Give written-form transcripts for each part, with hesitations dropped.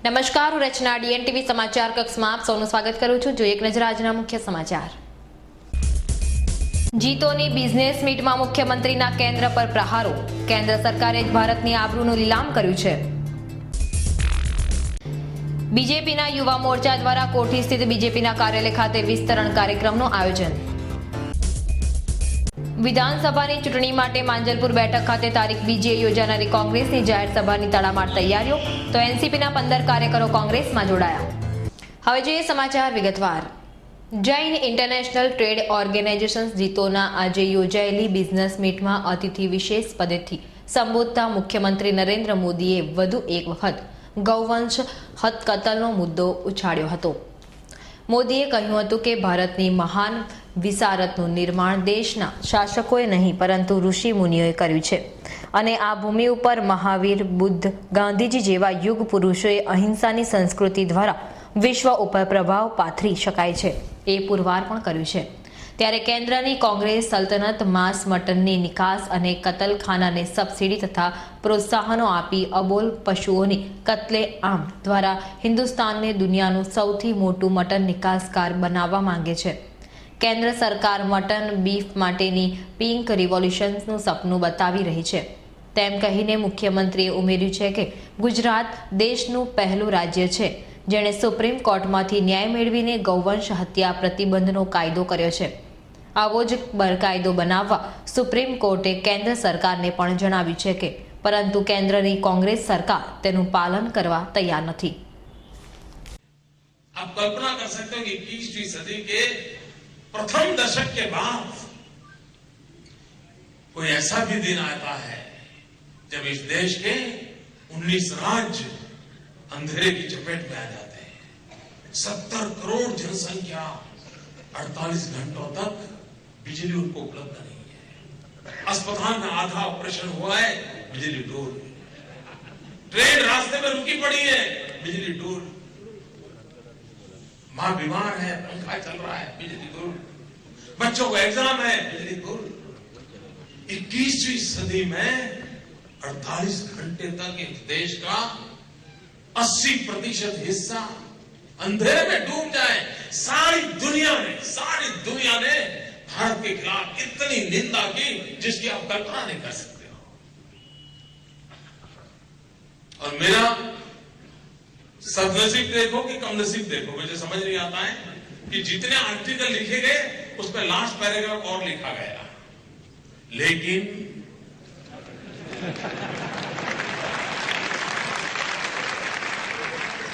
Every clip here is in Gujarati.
નમસ્કાર, હું રચના ડીએનટીવી સમાચાર કક્ષમાં આપ સૌનું સ્વાગત કરું છું। જોઈએ એક નજર આજના મુખ્ય સમાચાર। જીતોની બિઝનેસ મીટમાં મુખ્યમંત્રીના કેન્દ્ર પર પ્રહારો। કેન્દ્ર સરકારે જ ભારતની આબરૂનું લીલામ કર્યું છે। બીજેપીના યુવા મોરચા દ્વારા કોઠી સ્થિત બીજેપીના કાર્યાલય ખાતે વિસ્તરણ કાર્યક્રમનું આયોજન। વિધાનસભાની ચૂંટણી માટે માંજલપુર બેઠક ખાતે તારીખ 2 યોજાનારી કોંગ્રેસની જાહેર સભાની તડામાર તૈયારીઓ। તો એનસીપીના 15 કાર્યકરો કોંગ્રેસમાં જોડાયા। હવે જોઈએ સમાચાર વિગતવાર। જૈન ઇન્ટરનેશનલ ટ્રેડ ઓર્ગેનાઇઝેશન જીતોના આજે યોજાયેલી બિઝનેસ મીટમાં અતિથિ વિશેષ પદેથી સંબોધતા મુખ્યમંત્રી નરેન્દ્ર મોદીએ વધુ એક વખત ગૌવંશ હત્યાનો મુદ્દો ઉછાળ્યો હતો। મોદીએ કહ્યું હતું કે ભારતની મહાન વિસારતનું નિર્માણ દેશના શાસકોએ નહીં પરંતુ ઋષિ મુનિઓએ કર્યું છે અને આ ભૂમિ ઉપર મહાવીર, બુદ્ધ, ગાંધીજી જેવા યુગ પુરુષોએ અહિંસાની સંસ્કૃતિ દ્વારા વિશ્વ ઉપર પ્રભાવ પાથરી શકાય છે એ પુરવાર પણ કર્યું છે। ત્યારે કેન્દ્રની કોંગ્રેસ સલ્તનત માંસ મટનની નિકાસ અને કતલખાનાને સબસિડી તથા પ્રોત્સાહનો આપી અબોલ પશુઓની કત્લેઆમ દ્વારા હિન્દુસ્તાનને દુનિયાનું સૌથી મોટું મટન નિકાસકાર બનાવવા માંગે છે। કેન્દ્ર સરકાર મટન બીફ માટેની પિંક રિવોલ્યુશનનું સપનું બતાવી રહી છે તેમ કહીને મુખ્યમંત્રીએ ઉમેર્યું છે કે ગુજરાત દેશનું પહેલું રાજ્ય છે જેણે સુપ્રીમ કોર્ટમાંથી ન્યાય મેળવીને ગૌવંશ હત્યા પ્રતિબંધનો કાયદો કર્યો છે। આવો જ કાયદો બનાવવા સુપ્રીમ કોર્ટે કેન્દ્ર સરકારને પણ જણાવ્યું છે કે પરંતુ કેન્દ્રની કોંગ્રેસ સરકાર તેનું પાલન કરવા તૈયાર નથી। आप कल्पना कर सकते हो कि 21वीं सदी के प्रथम दशक के बाद कोई ऐसा भी दिन आता है जब इस देश के 19 राज्य अंधेरे की चपेट में आ जाते हैं। 70 करोड़ जनसंख्या 48 घंटों तक बिजली उनको उपलब्ध नहीं है। अस्पताल में आधा ऑपरेशन हुआ है, बिजली डूल। ट्रेन रास्ते में रुकी पड़ी है, बिजली डूल। मां बीमार है, पंखा चल रहा है, बिजली डूल। बच्चों को एग्जाम है, बिजली डूल। 21वीं सदी में 48 घंटे तक इस देश का 80% हिस्सा अंधेरे में डूब जाए। सारी दुनिया ने भारत के खिलाफ इतनी निंदा की जिसकी आप कल्पना नहीं कर सकते हो। और मेरा सदनसीब देखो कि कम नसीब देखो, मुझे समझ नहीं आता है कि जितने आर्टिकल लिखे गए उस पर लास्ट पैराग्राफ और लिखा गया, लेकिन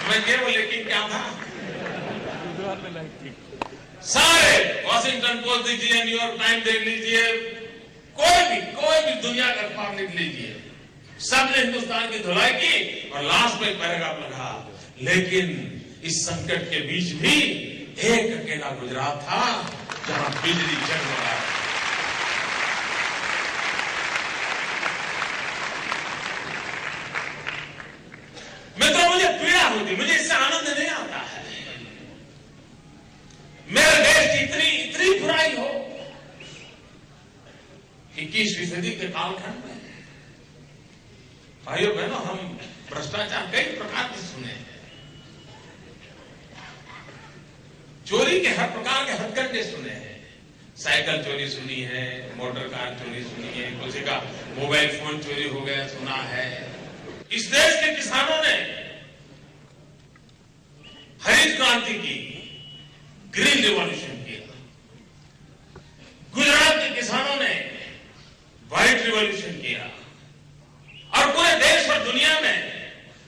मैं केवल लेकिन क्या था, सारे वॉशिंगटन पोस्ट दीजिए, न्यूयॉर्क टाइम्स देख लीजिए, कोई भी दुनिया का अखबार लिख लीजिए, सबने हिंदुस्तान की धुलाई की और लास्ट में पैराग्राफ लगा। लेकिन इस संकट के बीच भी एक अकेला गुजरात था जहां बिजली जग रहा है। मित्रों, मुझे पीड़ा होती, मुझे इससे आनंद नहीं आता है। मेरे देश की इतनी बुराई हो 21वीं सदी के कालखंड में। भाइयों बहनों, हम भ्रष्टाचार कई प्रकार के सुने हैं, चोरी के हर प्रकार के हथकंडे सुने हैं। साइकिल चोरी सुनी है, मोटर कार चोरी सुनी है, किसी का मोबाइल फोन चोरी हो गया सुना है। इस देश के किसानों ने हरित क्रांति की, ग्रीन रिवॉल्यूशन किया। गुजरात के किसानों ने व्हाइट रिवॉल्यूशन किया। और पूरे देश और दुनिया में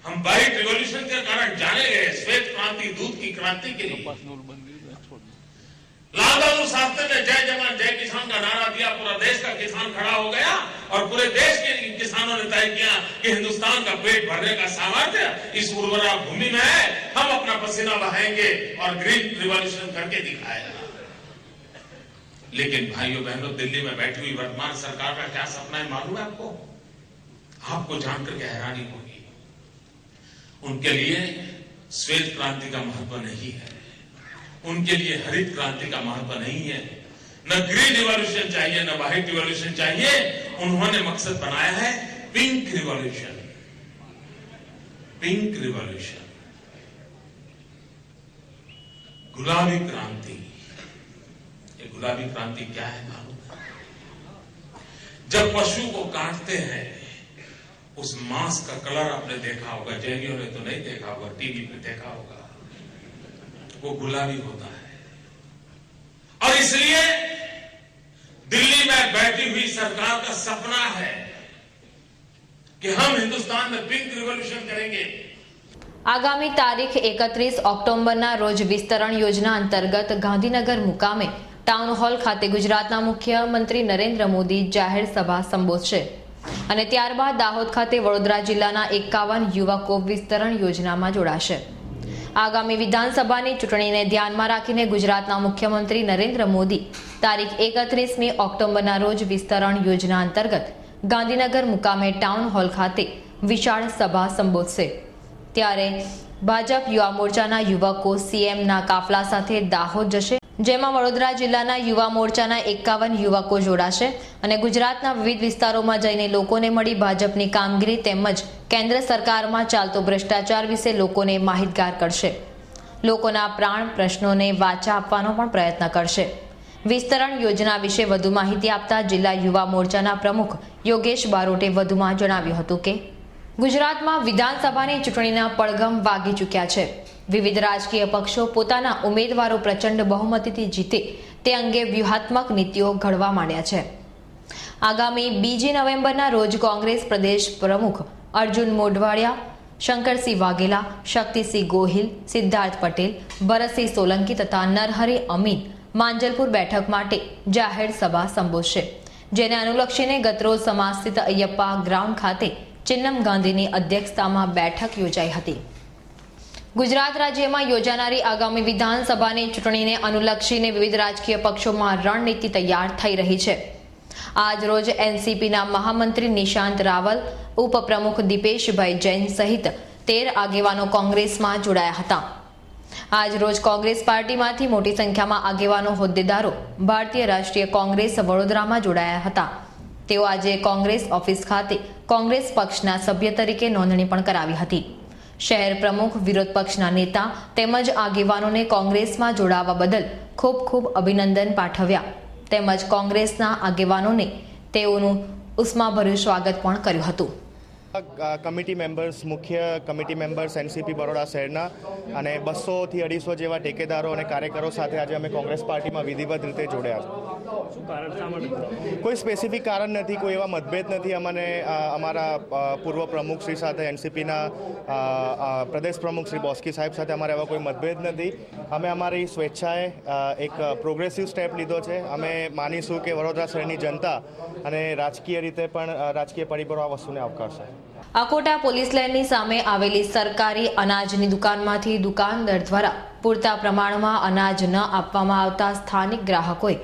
हम व्हाइट रिवॉल्यूशन के कारण जाने गए, श्वेत क्रांति, दूध की क्रांति के लिए। लाल बहादुर शास्त्री ने जय जवान जय किसान का नारा दिया, पूरा देश का किसान खड़ा हो गया और पूरे देश के किसानों ने तय किया कि हिंदुस्तान का पेट भरने का सामर्थ्य इस उर्वरा भूमि में है, हम अपना पसीना बहाएंगे और ग्रीन रिवॉल्यूशन करके दिखाएगा। लेकिन भाइयों बहनों, दिल्ली में बैठी हुई वर्तमान सरकार का क्या सपना है मालूम है आपको? आपको जानकर के हैरानी होगी। उनके लिए श्वेत क्रांति का महत्व नहीं है, उनके लिए हरित क्रांति का महत्व नहीं है, न ग्रीन रिवॉल्यूशन चाहिए, न व्हाइट रिवॉल्यूशन चाहिए। उन्होंने मकसद बनाया है पिंक रिवॉल्यूशन। पिंक रिवॉल्यूशन गुलाबी क्रांति। ये गुलाबी क्रांति क्या है मालूम है? जब पशु को काटते हैं उस मांस का कलर आपने देखा होगा, जैनियों ने तो नहीं देखा होगा, टीवी पे देखा होगा, वो गुलाबी होता है। और इसलिए दिल्ली में बैठी हुई सरकार का सपना है कि हम हिंदुस्तान में पिंक रिवॉल्यूशन करेंगे। આગામી તારીખ 31 ઓક્ટોબરના રોજ વિસ્તરણ યોજના અંતર્ગત ગાંધીનગર મુકામે ટાઉન હોલ ખાતે ગુજરાતના મુખ્યમંત્રી નરેન્દ્ર મોદી જાહેર સભા સંબોધશે અને ત્યારબાદ દાહોદ ખાતે વડોદરા જિલ્લાના 51 યુવકો વિસ્તરણ યોજનામાં જોડાશે। આગામી વિધાનસભાની ચૂંટણીને ધ્યાનમાં રાખીને ગુજરાતના મુખ્યમંત્રી નરેન્દ્ર મોદી તારીખ 31મી ઓક્ટોબરના રોજ વિસ્તરણ યોજના અંતર્ગત ગાંધીનગર મુકામે ટાઉન હોલ ખાતે વિશાળ સભા સંબોધશે। ત્યારે ભાજપ યુવા મોરચાના યુવકો સીએમના કાફલા સાથે દાહોદ જશે, જેમાં વડોદરા જિલ્લાના યુવા મોરચાના 51 યુવકો જોડાશે અને ગુજરાતના વિવિધ વિસ્તારોમાં જઈને લોકોને મળી ભાજપની કામગીરી તેમજ કેન્દ્ર સરકારમાં ચાલતો ભ્રષ્ટાચાર વિશે લોકોને માહિતગાર કરશે। લોકોના પ્રાણ પ્રશ્નોને વાચા આપવાનો પણ પ્રયત્ન કરશે। વિસ્તરણ યોજના વિશે વધુ માહિતી આપતા જિલ્લા યુવા મોરચાના પ્રમુખ યોગેશ બારોટે વધુમાં જણાવ્યું હતું કે ગુજરાતમાં વિધાનસભાની ચૂંટણીના પડઘમ વાગી ચૂક્યા છે। વિવિધ રાજકીય પક્ષો પોતાના ઉમેદવારો પ્રચંડ બહુમતીથી જીતે તે અંગે વ્યૂહાત્મક નીતિઓ ઘડવા માંડ્યા છે। આગામી 2 નવેમ્બરના રોજ કોંગ્રેસ પ્રદેશ પ્રમુખ અર્જુન મોઢવાડિયા, શંકરસિંહ વાઘેલા, શક્તિસિંહ ગોહિલ, સિદ્ધાર્થ પટેલ, ભરતસિંહ સોલંકી તથા નરહરી અમીન માંજલપુર બેઠક માટે જાહેર સભા સંબોધશે, જેને અનુલક્ષીને ગતરોજ સમાજ સ્થિત અયપ્પા ગ્રાઉન્ડ ખાતે ચિન્નમ ગાંધીની અધ્યક્ષતામાં બેઠક યોજાઈ હતી। ગુજરાત રાજ્યમાં યોજાનારી આગામી વિધાનસભાની ચૂંટણીને અનુલક્ષીને વિવિધ રાજકીય પક્ષોમાં રણનીતિ તૈયાર થઈ રહી છે। આજ રોજ એનસીપીના મહામંત્રી નિશાંત રાવલ, ઉપપ્રમુખ દીપેશભાઈ જૈન સહિત 13 આગેવાનો કોંગ્રેસમાં જોડાયા હતા। આજ રોજ કોંગ્રેસ પાર્ટીમાંથી મોટી સંખ્યામાં આગેવાનો હોદ્દેદારો ભારતીય રાષ્ટ્રીય કોંગ્રેસ વડોદરામાં જોડાયા હતા। તેઓ આજે કોંગ્રેસ ઓફિસ ખાતે કોંગ્રેસ પક્ષના સભ્ય તરીકે નોંધણી પણ કરાવી હતી। શહેર પ્રમુખ, વિરોધ પક્ષના નેતા તેમજ આગેવાનોને કોંગ્રેસમાં જોડાવા બદલ ખૂબ ખૂબ અભિનંદન પાઠવ્યા તેમજ કોંગ્રેસના આગેવાનોને તેઓનું ઉષ્માભર્યું સ્વાગત પણ કર્યું હતું। કમિટી મેમ્બર્સ, મુખ્ય કમિટી મેમ્બર્સ એનસીપી બરોડા શહેરના અને 200 થી 250 જેવા ટેકેદારો અને કાર્યકરો સાથે આજે અમે કોંગ્રેસ પાર્ટીમાં વિધિવત રીતે જોડ્યા છે। કોઈ સ્પેસિફિક કારણ નથી, કોઈ એવા મતભેદ નથી। અમને અમારા પૂર્વ પ્રમુખ શ્રી સાથે, એનસીપીના પ્રદેશ પ્રમુખ શ્રી બોસ્કી સાહેબ સાથે અમારે એવા કોઈ મતભેદ નથી। અમે અમારી સ્વેચ્છાએ એક પ્રોગ્રેસિવ સ્ટેપ લીધો છે। અમે માનીશું કે વડોદરા શહેરની जनता અને રાજકીય રીતે પણ રાજકીય પરિબળો આ વસ્તુને આવકારશે। અકોટા પોલીસ લાઇનની સામે આવેલી સરકારી અનાજની દુકાનમાંથી દુકાનદાર દ્વારા પૂરતા પ્રમાણમાં અનાજ ન આપવામાં આવતા સ્થાનિક ગ્રાહકોએ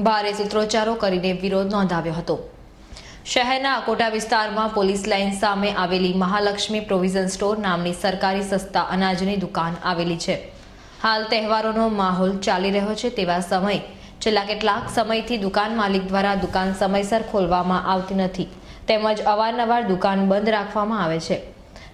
ભારે સૂત્રોચ્ચારો કરીને વિરોધ નોંધાવ્યો હતો। શહેરના અકોટા વિસ્તારમાં પોલીસ લાઇન સામે આવેલી મહાલક્ષ્મી પ્રોવિઝન સ્ટોર નામની સરકારી સસ્તા અનાજની દુકાન આવેલી છે। હાલ તહેવારોનો માહોલ ચાલી રહ્યો છે તેવા સમયે છેલ્લા કેટલાક સમયથી દુકાન માલિક દ્વારા દુકાન સમયસર ખોલવામાં આવતી નથી તેમજ અવારનવાર દુકાન બંધ રાખવામાં આવે છે।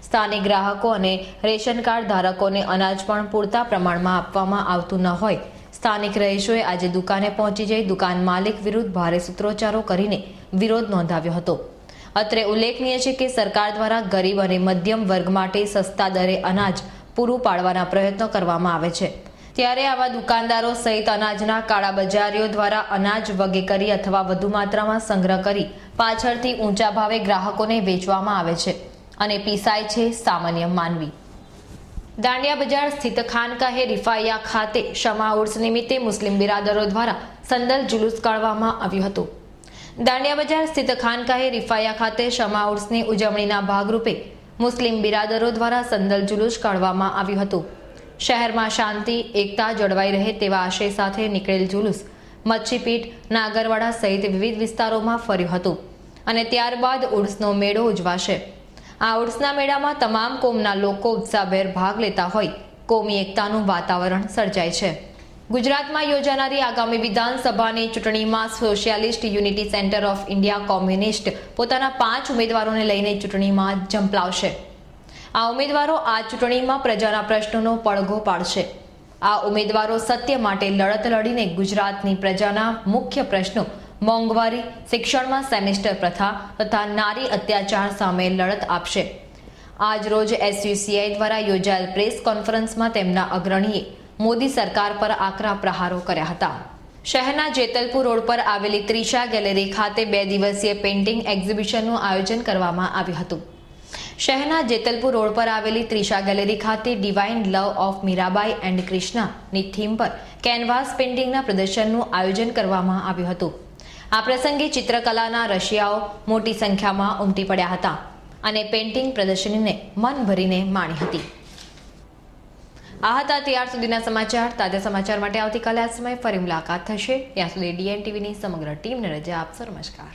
સ્થાનિક ગ્રાહકો અને રેશન કાર્ડ ધારકોને અનાજ પણ પૂરતા પ્રમાણમાં આપવામાં આવતું ન હોય સ્થાનિક રહીશોએ આજે દુકાને પહોંચી જઈ દુકાન માલિક વિરુદ્ધ ભારે સૂત્રોચ્ચારો કરીને વિરોધ નોંધાવ્યો હતો। અત્રે ઉલ્લેખનીય છે કે સરકાર દ્વારા ગરીબ અને મધ્યમ વર્ગ માટે સસ્તા દરે અનાજ પૂરું પાડવાના પ્રયત્નો કરવામાં આવે છે, ત્યારે આવા દુકાનદારો સહિત અનાજના કાળાબજારીઓ દ્વારા અનાજ વગે કરી અથવા વધુ માત્રામાં સંગ્રહ કરી પાછળથી ઊંચા ભાવે ગ્રાહકોને વેચવામાં આવે છે અને પીસાય છે સામાન્ય માનવી। દાંડિયા બજાર સ્થિત ખાનકાહે રિફાયા ખાતે શમા ઉર્સ નિમિત્તે મુસ્લિમ બિરાદરો દ્વારા સંદલ જુલુસ કાઢવામાં આવ્યું હતું। દાંડિયા બજાર સ્થિત ખાનકાહે રિફાયા ખાતે શમા ઉર્સની ઉજવણીના ભાગરૂપે મુસ્લિમ બિરાદરો દ્વારા સંદલ જુલુસ કાઢવામાં આવ્યું હતું। શહેરમાં શાંતિ એકતા જળવાઈ રહે તેવા આશય સાથે નીકળેલ જુલુસ મચ્છીપીઠ, નાગરવાડા સહિત વિવિધ વિસ્તારોમાં ફર્યું હતું અને ત્યારબાદ ઉર્સનો મેળો ઉજવાશે। આ ઉર્સના મેળામાં તમામ કોમના લોકો ઉત્સાહભેર ભાગ લેતા હોઈ કોમી એકતાનું વાતાવરણ સર્જાય છે। ગુજરાતમાં યોજાનારી આગામી વિધાનસભાની ચૂંટણીમાં socialist unity centre of India communist પોતાના 5 ઉમેદવારોને લઈને ચૂંટણીમાં ઝંપલાવશે। આ ઉમેદવારો આ ચૂંટણીમાં પ્રજાના પ્રશ્નોનો પડઘો પાડશે। આ ઉમેદવારો સત્ય માટે લડત લડીને ગુજરાતની પ્રજાના મુખ્ય પ્રશ્નો મોંઘવારી, શિક્ષણમાં સેમેસ્ટર પ્રથા તથા નારી અત્યાચાર સામે લડત આપશે. આજ રોજ એસયુસીઆઈ દ્વારા યોજાયેલ પ્રેસ કોન્ફરન્સમાં તેમના અગ્રણીએ મોદી સરકાર પર આકરા પ્રહારો કર્યા હતા. શહેરના જેતલપુર રોડ પર આવેલી ત્રિષા ગેલેરી ખાતે 2 દિવસીય પેઇન્ટિંગ એક્ઝિબિશનનું આયોજન કરવામાં આવ્યું હતું. શહેરના જેતલપુર રોડ પર આવેલી ત્રિષા ગેલેરી ખાતે divine love of Mirabai and કૃષ્ણાની થીમ પર કેનવાસ પેઇન્ટિંગના પ્રદર્શનનું આયોજન કરવામાં આવ્યું હતું. આ પ્રસંગે ચિત્રકલાના રશિયાઓ મોટી સંખ્યામાં ઉમટી પડ્યા હતા અને પેઇન્ટિંગ પ્રદર્શનીને મન ભરીને માણી હતી. આ હતા ત્યાર સુધીના સમાચાર. તાજા સમાચાર માટે આવતીકાલે આ સમયે ફરી મુલાકાત થશે. ત્યાં સુધી DN TVની સમગ્ર ટીમને રજા આપશો. નમસ્કાર.